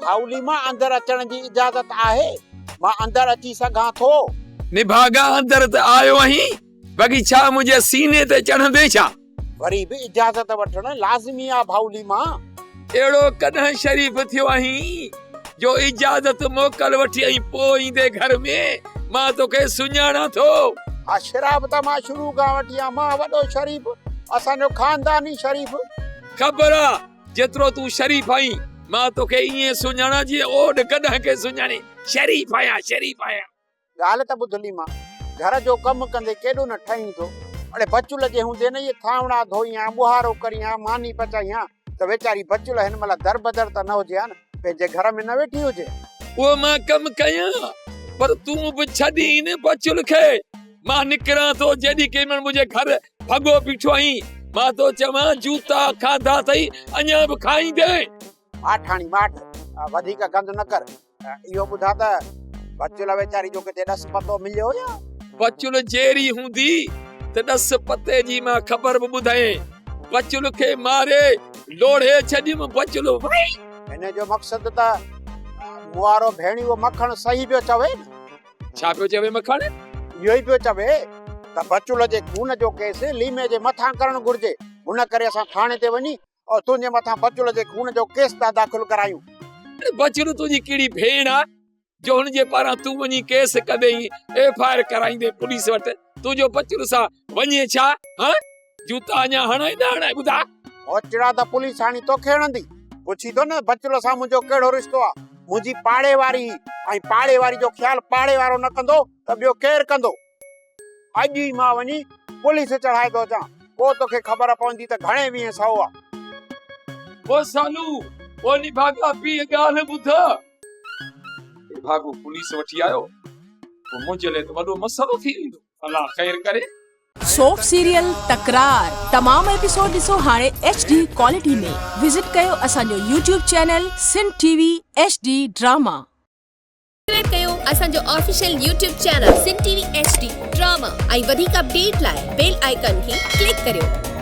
हाउली मां अंदर अचण जी इजाजत आहे? मां अंदर अची सघां थो? निभागा अंदर त आयो आहीं, बाक़ी छा मुंहिंजे सीने ते चढ़ंदे छा? वरी बि इजाजत वठण लाज़मी आहे भाउली मां। अहिड़ो कॾहिं शरीफ़ थियो आहीं जो इजाजत मोकल वठी आई पोइ ईंदे घर में मां तोखे सुञाणा थो? आ शराब त मां शुरू खां वठी आहे, मां वॾो शरीफ़, असांजो खानदानी शरीफ़। ख़बर आहे जेतिरो तूं शरीफ़ आहीं मां तोखे ईअं सुञाणा जीअं ओड कॾहिं के सुञाणे। शरीफ़ आहियां, शरीफ़ आहियां। ॻाल्हि त ॿुधली मां, घर जो कमु कंदे केॾो न ठहीं थो। अड़े बचुल जे हूंदे न इहे थावणा धोइयां, बुहारो करियां, मानी पचाइयां त वेचारी बचुल हिन महिल दर बदर त न हुजे हा न, पंहिंजे घर में न वेठी हुजे। उहो मां कमु कयां पर तूं बि छॾी न बचुल खे। मां निकिरां थो जेॾी कंहिं महिल मुंहिंजे घर भॻो बीठो आहीं, मां तो चवां जूता खाधा अथई अञा बि खाईंदे। आठाणी माठ वधीक गंद न कर। इहो ॿुधा त बचुल वेचारी जो किथे ॾस पतो मिलियो या? बचुल जहिड़ी हूंदी त ॾस पते जी मां ख़बर बि ॿुधाए। बचुल खे मारे लोढ़े छॾियुमि बचुल वई। हिन जो मक़सद त मुआरो भेणियो मखण सही पियो चवे न। छा पियो चवे मखण? इहो ई पियो चवे त बचुल जे खून जो केस लीमे जे मथां करणु घुर्जे। हुन करे असां थाणे ते वञी और तुंहिंजे मथां बचुल जे खून जो केस था दाख़िल करायूं। बचुल तुंहिंजी कहिड़ी भेण आहे जो हुनजे पारां तूं वञी केस कदेई, एफआईआर कराईंदे पुलिस वटि? तुंहिंजो बचुल सां वञे छा? हाँ, जूता अञा हणाए न हणाए ॿुधा? ओचड़ा त पुलिस हाणी तोखे हणंदी। पुछी थो न बचुल सां मुंहिंजो कहिड़ो रिश्तो आहे? मुंहिंजी पाड़े वारी, ऐं पाड़े वारी जो ख़्याल पाड़े वारो न कंदो त ॿियो केरु कंदो? अॼु ई मां वञी पुलिस चढ़ाए थो अचां, पोइ तोखे ख़बर पवंदी त घणे वीह सौ आहे। ओ सालू, ओ निभागा पी ॻाल्हि ॿुध। निभागो पुलिस वठी आयो, पोइ मुंहिंजे लाइ त वॾो मसइलो थी वेंदो। अल्लाह ख़ैर करे। सोप सीरियल तकरार तमाम एपिसोड ॾिसो हाणे HD क्वालिटी में। विजिट कयो असांजो YouTube channel Sindh TV HD drama. Subscribe कयो असांजो official YouTube channel Sindh TV HD drama ऐं वधीक अपडेट लाइ बेल आइकन खे क्लिक करियो।